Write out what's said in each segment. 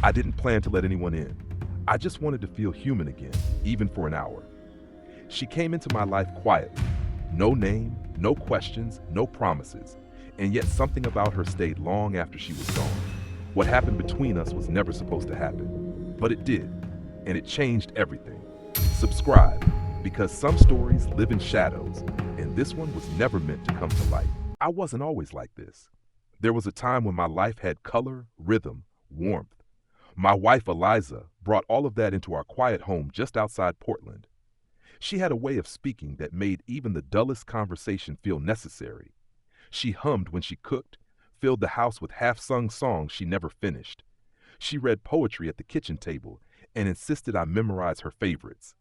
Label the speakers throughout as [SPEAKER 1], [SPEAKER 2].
[SPEAKER 1] I didn't plan to let anyone in. I just wanted to feel human again, even for an hour. She came into my life quietly. No name, no questions, no promises. And yet something about her stayed long after she was gone. What happened between us was never supposed to happen. But it did. And it changed everything. Subscribe, because some stories live in shadows, and this one was never meant to come to light. I wasn't always like this. There was a time when my life had color, rhythm, warmth. My wife, Eliza, brought all of that into our quiet home just outside Portland. She had a way of speaking that made even the dullest conversation feel necessary. She hummed when she cooked, filled the house with half-sung songs she never finished. She read poetry at the kitchen table and insisted I memorize her favorites.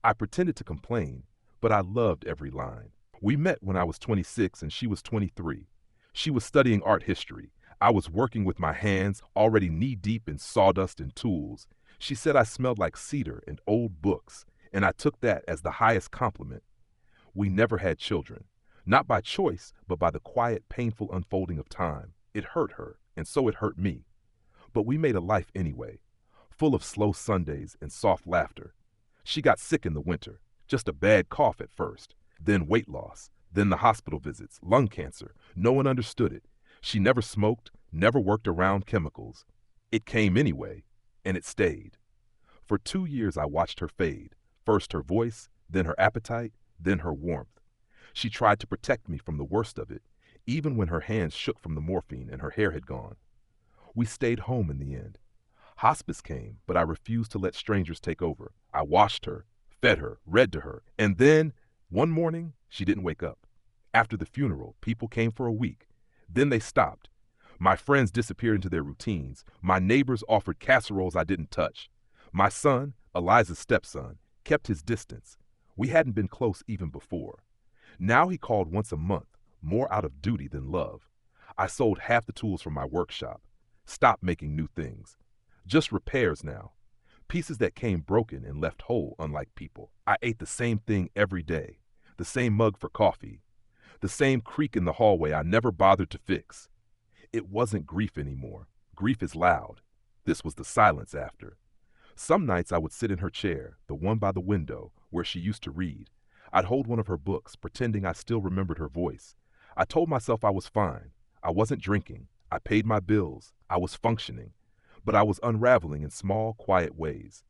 [SPEAKER 1] I pretended to complain, but I loved every line. We met when I was 26 and she was 23. She was studying art history. I was working with my hands, already knee-deep in sawdust and tools. She said I smelled like cedar and old books, and I took that as the highest compliment. We never had children, not by choice, but by the quiet, painful unfolding of time. It hurt her, and so it hurt me. But we made a life anyway, full of slow Sundays and soft laughter. She got sick in the winter, just a bad cough at first, then weight loss, then the hospital visits, lung cancer. No one understood it. She never smoked, never worked around chemicals. It came anyway, and it stayed. For 2 years I watched her fade, first her voice, then her appetite, then her warmth. She tried to protect me from the worst of it, even when her hands shook from the morphine and her hair had gone. We stayed home in the end. Hospice came, but I refused to let strangers take over. I washed her, fed her, read to her, and then, one morning, she didn't wake up. After the funeral, people came for a week. Then they stopped. My friends disappeared into their routines. My neighbors offered casseroles I didn't touch. My son, Eliza's stepson, kept his distance. We hadn't been close even before. Now he called once a month, more out of duty than love. I sold half the tools from my workshop. Stopped making new things. Just repairs now. Pieces that came broken and left whole, unlike people. I ate the same thing every day. The same mug for coffee. The same creak in the hallway I never bothered to fix. It wasn't grief anymore. Grief is loud. This was the silence after. Some nights I would sit in her chair, the one by the window, where she used to read. I'd hold one of her books, pretending I still remembered her voice. I told myself I was fine. I wasn't drinking. I paid my bills. I was functioning. But I was unraveling in small, quiet ways.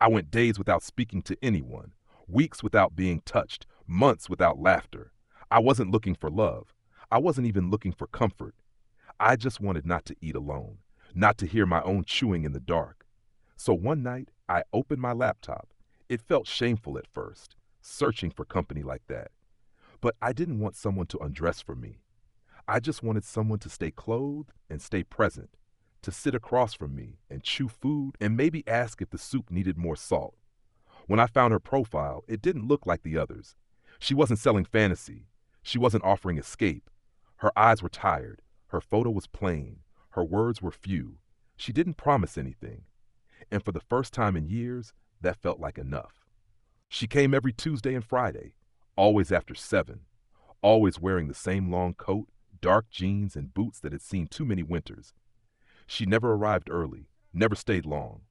[SPEAKER 1] I went days without speaking to anyone, weeks without being touched, months without laughter. I wasn't looking for love. I wasn't even looking for comfort. I just wanted not to eat alone, not to hear my own chewing in the dark. So one night, I opened my laptop. It felt shameful at first, searching for company like that. But I didn't want someone to undress for me. I just wanted someone to stay clothed and stay present, to sit across from me and chew food and maybe ask if the soup needed more salt. When I found her profile, it didn't look like the others. She wasn't selling fantasy. She wasn't offering escape. Her eyes were tired. Her photo was plain. Her words were few. She didn't promise anything. And for the first time in years, that felt like enough. She came every Tuesday and Friday, always after 7, always wearing the same long coat, dark jeans, and boots that had seen too many winters. She never arrived early, never stayed long.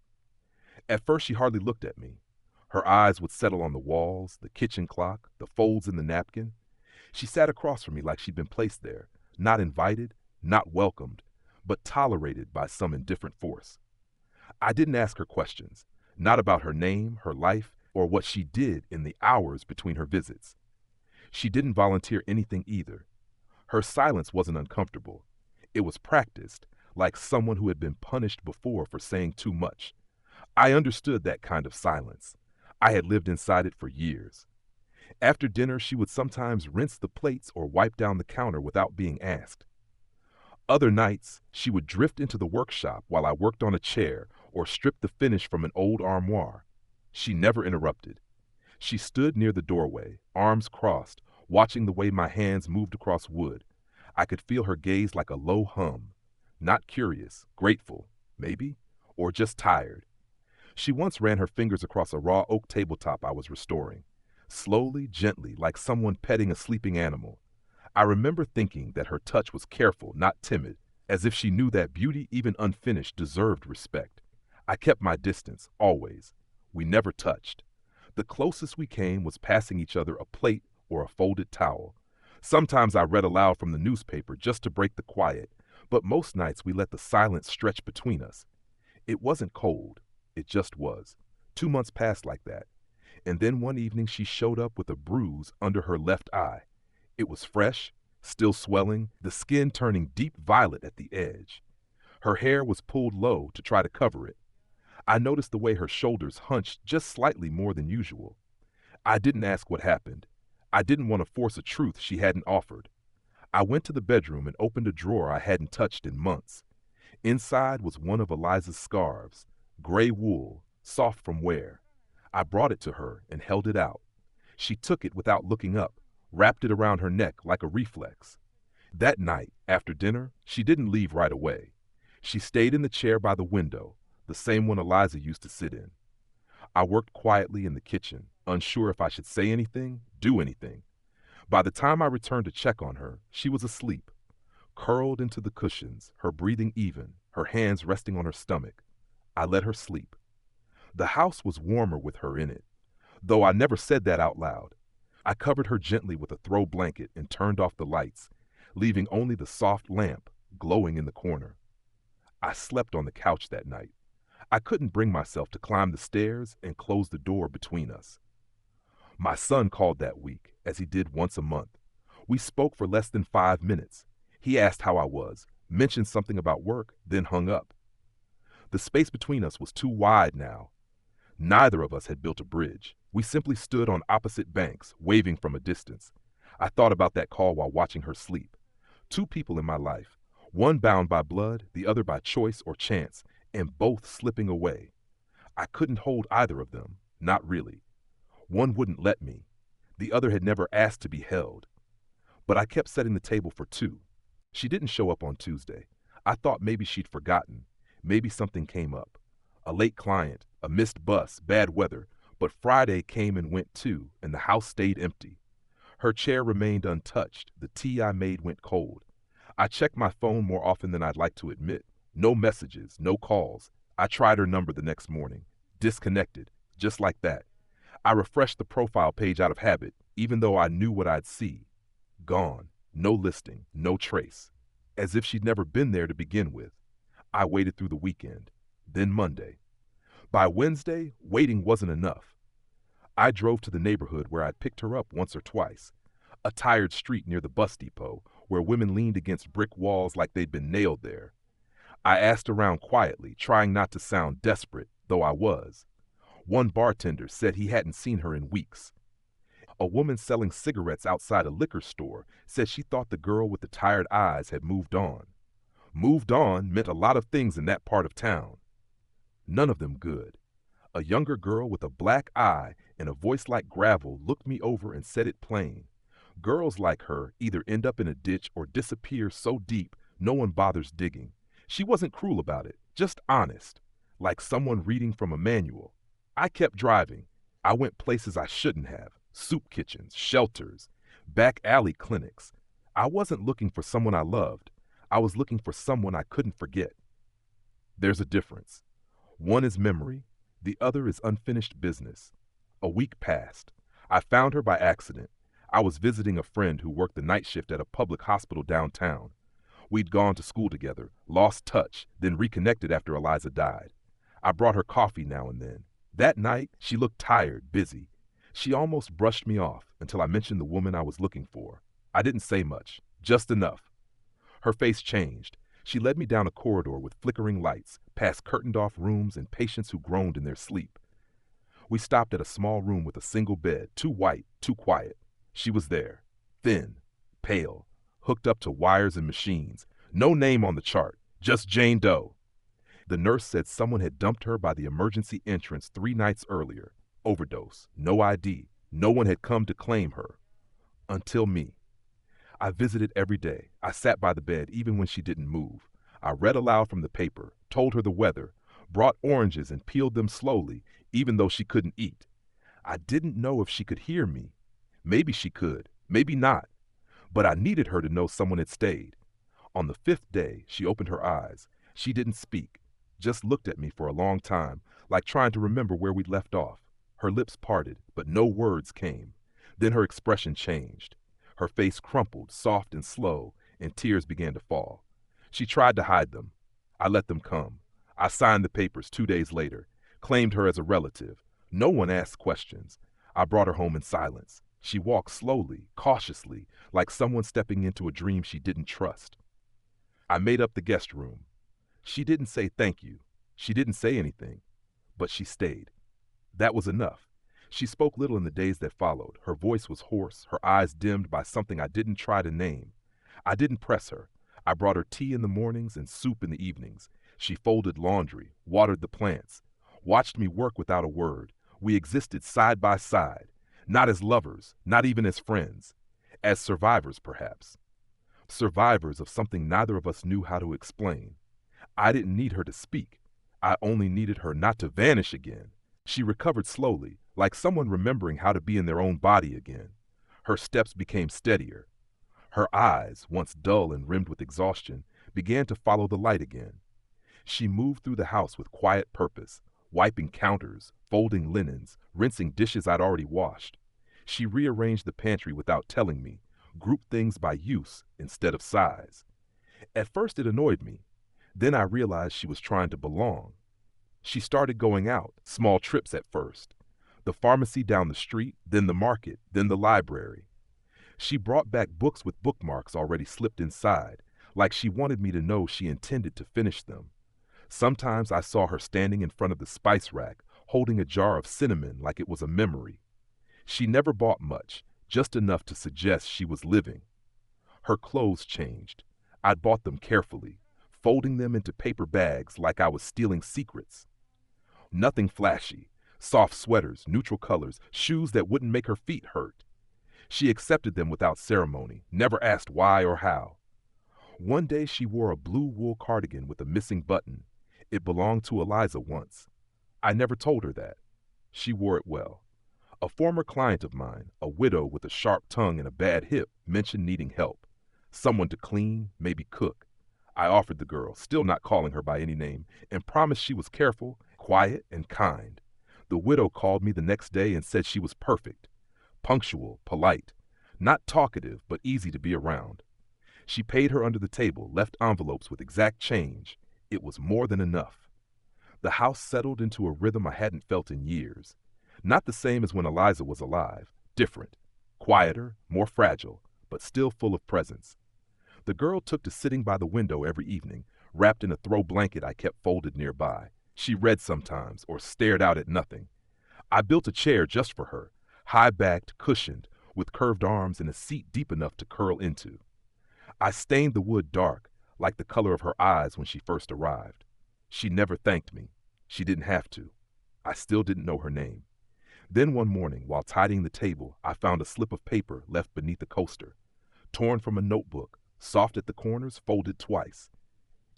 [SPEAKER 1] At first, she hardly looked at me. Her eyes would settle on the walls, the kitchen clock, the folds in the napkin. She sat across from me like she'd been placed there, not invited, not welcomed, but tolerated by some indifferent force. I didn't ask her questions, not about her name, her life, or what she did in the hours between her visits. She didn't volunteer anything either. Her silence wasn't uncomfortable. It was practiced, like someone who had been punished before for saying too much. I understood that kind of silence. I had lived inside it for years. After dinner, she would sometimes rinse the plates or wipe down the counter without being asked. Other nights, she would drift into the workshop while I worked on a chair or stripped the finish from an old armoire. She never interrupted. She stood near the doorway, arms crossed, watching the way my hands moved across wood. I could feel her gaze like a low hum. Not curious, grateful, maybe, or just tired. She once ran her fingers across a raw oak tabletop I was restoring. Slowly, gently, like someone petting a sleeping animal. I remember thinking that her touch was careful, not timid. as if she knew that beauty, even unfinished, deserved respect. I kept my distance, always. We never touched. The closest we came was passing each other a plate or a folded towel. Sometimes I read aloud from the newspaper just to break the quiet, but most nights we let the silence stretch between us. It wasn't cold, it just was. 2 months passed like that, and then one evening she showed up with a bruise under her left eye. It was fresh, still swelling, the skin turning deep violet at the edge. Her hair was pulled low to try to cover it. I noticed the way her shoulders hunched just slightly more than usual. I didn't ask what happened. I didn't want to force a truth she hadn't offered. I went to the bedroom and opened a drawer I hadn't touched in months. Inside was one of Eliza's scarves, gray wool, soft from wear. I brought it to her and held it out. She took it without looking up, wrapped it around her neck like a reflex. That night, after dinner, she didn't leave right away. She stayed in the chair by the window, the same one Eliza used to sit in. I worked quietly in the kitchen, unsure if I should say anything, do anything. By the time I returned to check on her, she was asleep, curled into the cushions, her breathing even, her hands resting on her stomach. I let her sleep. The house was warmer with her in it, though I never said that out loud. I covered her gently with a throw blanket and turned off the lights, leaving only the soft lamp glowing in the corner. I slept on the couch that night. I couldn't bring myself to climb the stairs and close the door between us. My son called that week, as he did once a month. We spoke for less than 5 minutes. He asked how I was, mentioned something about work, then hung up. The space between us was too wide now. Neither of us had built a bridge. We simply stood on opposite banks, waving from a distance. I thought about that call while watching her sleep. 2 people in my life, one bound by blood, the other by choice or chance, and both slipping away. I couldn't hold either of them, not really. One wouldn't let me. The other had never asked to be held. But I kept setting the table for 2. She didn't show up on Tuesday. I thought maybe she'd forgotten. Maybe something came up. A late client, a missed bus, bad weather. But Friday came and went too, and the house stayed empty. Her chair remained untouched. The tea I made went cold. I checked my phone more often than I'd like to admit. No messages, no calls. I tried her number the next morning. Disconnected, just like that. I refreshed the profile page out of habit, even though I knew what I'd see. Gone. No listing, no trace. As if she'd never been there to begin with. I waited through the weekend. Then Monday. By Wednesday, waiting wasn't enough. I drove to the neighborhood where I'd picked her up once or twice. A tired street near the bus depot, where women leaned against brick walls like they'd been nailed there. I asked around quietly, trying not to sound desperate, though I was. One bartender said he hadn't seen her in weeks. A woman selling cigarettes outside a liquor store said she thought the girl with the tired eyes had moved on. Moved on meant a lot of things in that part of town. None of them good. A younger girl with a black eye and a voice like gravel looked me over and said it plain. Girls like her either end up in a ditch or disappear so deep no one bothers digging. She wasn't cruel about it, just honest, like someone reading from a manual. I kept driving. I went places I shouldn't have. Soup kitchens, shelters, back alley clinics. I wasn't looking for someone I loved. I was looking for someone I couldn't forget. There's a difference. One is memory, the other is unfinished business. A week passed. I found her by accident. I was visiting a friend who worked the night shift at a public hospital downtown. We'd gone to school together, lost touch, then reconnected after Eliza died. I brought her coffee now and then. That night, she looked tired, busy. She almost brushed me off until I mentioned the woman I was looking for. I didn't say much, just enough. Her face changed. She led me down a corridor with flickering lights, past curtained-off rooms and patients who groaned in their sleep. We stopped at a small room with a single bed, too white, too quiet. She was there, thin, pale, hooked up to wires and machines. No name on the chart, just Jane Doe. The nurse said someone had dumped her by the emergency entrance 3 nights earlier. Overdose, no ID. No one had come to claim her. Until me. I visited every day. I sat by the bed even when she didn't move. I read aloud from the paper, told her the weather, brought oranges and peeled them slowly, even though she couldn't eat. I didn't know if she could hear me. Maybe she could, maybe not. But I needed her to know someone had stayed. On the fifth day, she opened her eyes. She didn't speak, just looked at me for a long time, like trying to remember where we'd left off. Her lips parted, but no words came. Then her expression changed. Her face crumpled, soft and slow, and tears began to fall. She tried to hide them. I let them come. I signed the papers 2 days later, claimed her as a relative. No one asked questions. I brought her home in silence. She walked slowly, cautiously, like someone stepping into a dream she didn't trust. I made up the guest room. She didn't say thank you. She didn't say anything, but she stayed. That was enough. She spoke little in the days that followed. Her voice was hoarse, her eyes dimmed by something I didn't try to name. I didn't press her. I brought her tea in the mornings and soup in the evenings. She folded laundry, watered the plants, watched me work without a word. We existed side by side, not as lovers, not even as friends, as survivors perhaps. Survivors of something neither of us knew how to explain. I didn't need her to speak. I only needed her not to vanish again. She recovered slowly, like someone remembering how to be in their own body again. Her steps became steadier. Her eyes, once dull and rimmed with exhaustion, began to follow the light again. She moved through the house with quiet purpose, wiping counters, folding linens, rinsing dishes I'd already washed. She rearranged the pantry without telling me, grouped things by use instead of size. At first it annoyed me. Then I realized she was trying to belong. She started going out, small trips at first. The pharmacy down the street, then the market, then the library. She brought back books with bookmarks already slipped inside, like she wanted me to know she intended to finish them. Sometimes I saw her standing in front of the spice rack, holding a jar of cinnamon like it was a memory. She never bought much, just enough to suggest she was living. Her clothes changed. I'd bought them carefully, folding them into paper bags like I was stealing secrets. Nothing flashy, soft sweaters, neutral colors, shoes that wouldn't make her feet hurt. She accepted them without ceremony, never asked why or how. One day she wore a blue wool cardigan with a missing button. It belonged to Eliza once. I never told her that. She wore it well. A former client of mine, a widow with a sharp tongue and a bad hip, mentioned needing help. Someone to clean, maybe cook. I offered the girl, still not calling her by any name, and promised she was careful, quiet, and kind. The widow called me the next day and said she was perfect. Punctual, polite, not talkative, but easy to be around. She paid her under the table, left envelopes with exact change. It was more than enough. The house settled into a rhythm I hadn't felt in years. Not the same as when Eliza was alive. Different. Quieter, more fragile, but still full of presence. The girl took to sitting by the window every evening, wrapped in a throw blanket I kept folded nearby. She read sometimes, or stared out at nothing. I built a chair just for her, high-backed, cushioned, with curved arms and a seat deep enough to curl into. I stained the wood dark, like the color of her eyes when she first arrived. She never thanked me. She didn't have to. I still didn't know her name. Then one morning, while tidying the table, I found a slip of paper left beneath the coaster, torn from a notebook, soft at the corners, folded twice.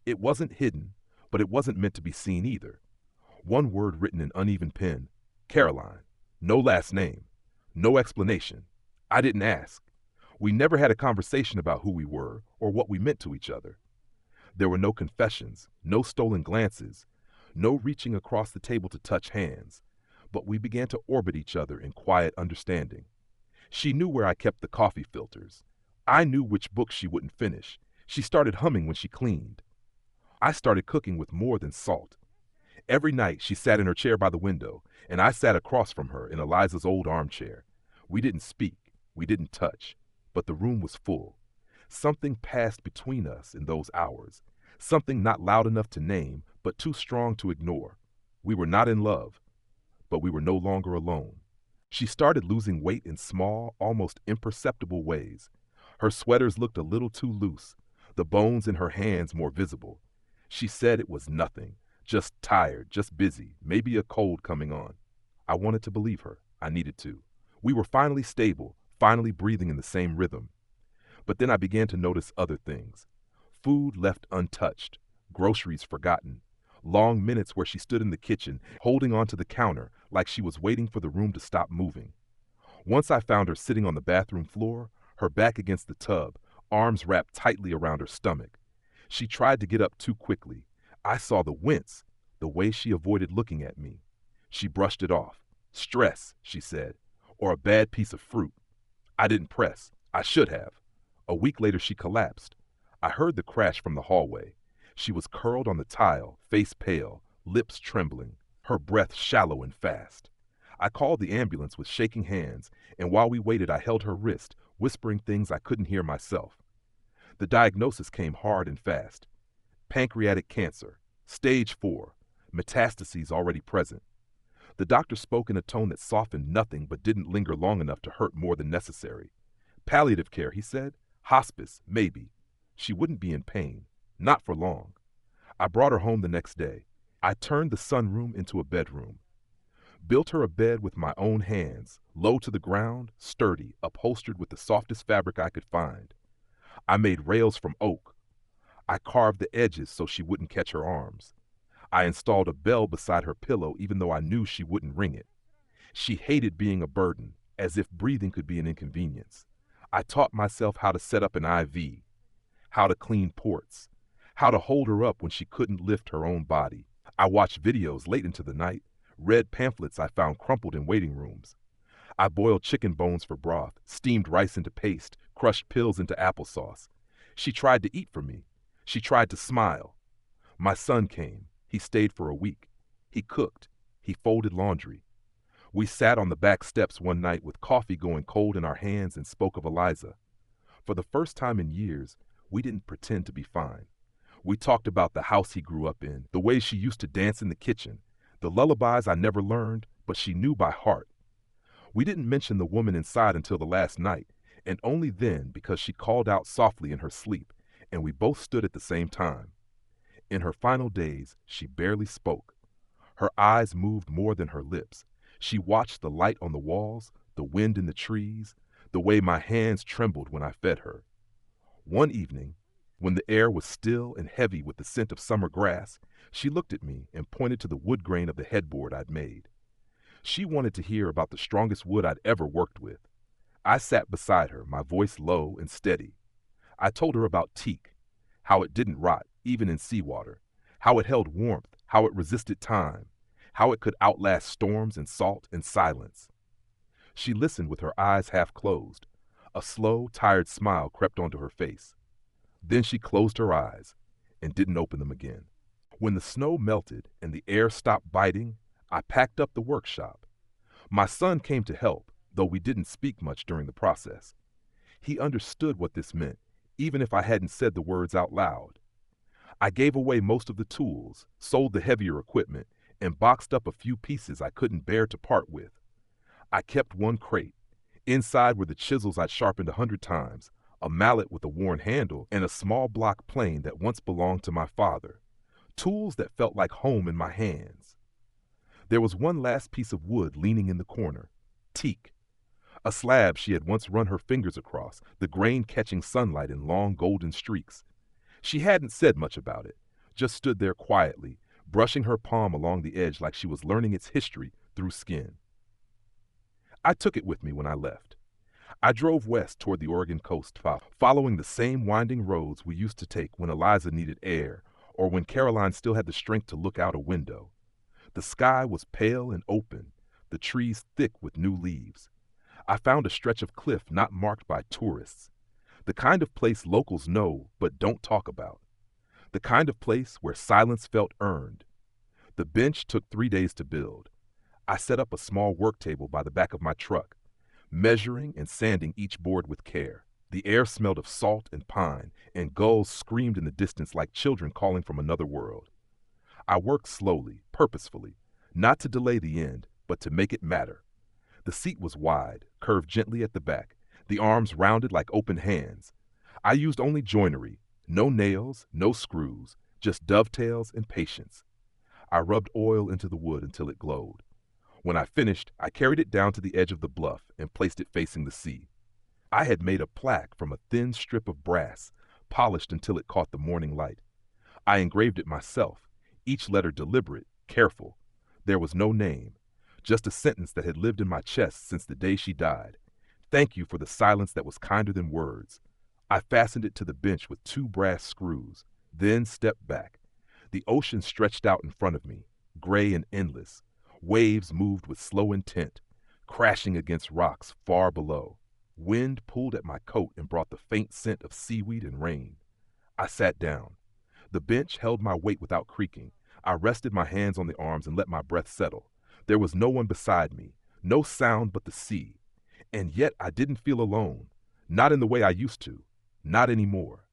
[SPEAKER 1] It wasn't hidden, but it wasn't meant to be seen either. One word written in uneven pen, Caroline. No last name. No explanation. I didn't ask. We never had a conversation about who we were or what we meant to each other. There were no confessions, no stolen glances, no reaching across the table to touch hands, but we began to orbit each other in quiet understanding. She knew where I kept the coffee filters. I knew which books she wouldn't finish. She started humming when she cleaned. I started cooking with more than salt. Every night she sat in her chair by the window, and I sat across from her in Eliza's old armchair. We didn't speak, we didn't touch, but the room was full. Something passed between us in those hours, something not loud enough to name, but too strong to ignore. We were not in love, but we were no longer alone. She started losing weight in small, almost imperceptible ways. Her sweaters looked a little too loose, the bones in her hands more visible. She said it was nothing, just tired, just busy, maybe a cold coming on. I wanted to believe her. I needed to. We were finally stable, finally breathing in the same rhythm. But then I began to notice other things. Food left untouched, groceries forgotten, long minutes where she stood in the kitchen, holding onto the counter like she was waiting for the room to stop moving. Once I found her sitting on the bathroom floor, her back against the tub, arms wrapped tightly around her stomach. She tried to get up too quickly. I saw the wince, the way she avoided looking at me. She brushed it off. Stress, she said, or a bad piece of fruit. I didn't press. I should have. A week later, she collapsed. I heard the crash from the hallway. She was curled on the tile, face pale, lips trembling, her breath shallow and fast. I called the ambulance with shaking hands, and while we waited, I held her wrist, whispering things I couldn't hear myself. The diagnosis came hard and fast. Pancreatic cancer, stage 4, metastases already present. The doctor spoke in a tone that softened nothing but didn't linger long enough to hurt more than necessary. Palliative care, he said. Hospice, maybe. She wouldn't be in pain. Not for long. I brought her home the next day. I turned the sunroom into a bedroom. Built her a bed with my own hands, low to the ground, sturdy, upholstered with the softest fabric I could find. I made rails from oak. I carved the edges so she wouldn't catch her arms. I installed a bell beside her pillow even though I knew she wouldn't ring it. She hated being a burden, as if breathing could be an inconvenience. I taught myself how to set up an IV, how to clean ports, how to hold her up when she couldn't lift her own body. I watched videos late into the night, read pamphlets I found crumpled in waiting rooms. I boiled chicken bones for broth, steamed rice into paste, crushed pills into applesauce. She tried to eat from me. She tried to smile. My son came. He stayed for a week. He cooked. He folded laundry. We sat on the back steps one night with coffee going cold in our hands and spoke of Eliza. For the first time in years, we didn't pretend to be fine. We talked about the house he grew up in, the way she used to dance in the kitchen, the lullabies I never learned, but she knew by heart. We didn't mention the woman inside until the last night, and only then because she called out softly in her sleep, and we both stood at the same time. In her final days, she barely spoke. Her eyes moved more than her lips. She watched the light on the walls, the wind in the trees, the way my hands trembled when I fed her. One evening, when the air was still and heavy with the scent of summer grass, she looked at me and pointed to the wood grain of the headboard I'd made. She wanted to hear about the strongest wood I'd ever worked with. I sat beside her, my voice low and steady. I told her about teak, how it didn't rot, even in seawater, how it held warmth, how it resisted time, how it could outlast storms and salt and silence. She listened with her eyes half closed. A slow, tired smile crept onto her face. Then she closed her eyes and didn't open them again. When the snow melted and the air stopped biting, I packed up the workshop. My son came to help, though we didn't speak much during the process. He understood what this meant, even if I hadn't said the words out loud. I gave away most of the tools, sold the heavier equipment, and boxed up a few pieces I couldn't bear to part with. I kept one crate. Inside were the chisels I'd sharpened 100 times, a mallet with a worn handle, and a small block plane that once belonged to my father. Tools that felt like home in my hands. There was one last piece of wood leaning in the corner. Teak. A slab she had once run her fingers across, the grain catching sunlight in long golden streaks. She hadn't said much about it, just stood there quietly, brushing her palm along the edge like she was learning its history through skin. I took it with me when I left. I drove west toward the Oregon coast, following the same winding roads we used to take when Eliza needed air or when Caroline still had the strength to look out a window. The sky was pale and open, the trees thick with new leaves. I found a stretch of cliff not marked by tourists, the kind of place locals know but don't talk about, the kind of place where silence felt earned. The bench took 3 days to build. I set up a small work table by the back of my truck, measuring and sanding each board with care. The air smelled of salt and pine, and gulls screamed in the distance like children calling from another world. I worked slowly, purposefully, not to delay the end, but to make it matter. The seat was wide, curved gently at the back, the arms rounded like open hands. I used only joinery, no nails, no screws, just dovetails and patience. I rubbed oil into the wood until it glowed. When I finished, I carried it down to the edge of the bluff and placed it facing the sea. I had made a plaque from a thin strip of brass, polished until it caught the morning light. I engraved it myself, each letter deliberate, careful. There was no name, just a sentence that had lived in my chest since the day she died. Thank you for the silence that was kinder than words. I fastened it to the bench with 2 brass screws. then stepped back. The ocean stretched out in front of me, gray and endless. Waves moved with slow intent, crashing against rocks far below. Wind pulled at my coat and brought the faint scent of seaweed and rain. I sat down. The bench held my weight without creaking. I rested my hands on the arms and let my breath settle. There was no one beside me, no sound but the sea. And yet I didn't feel alone. Not in the way I used to. Not anymore.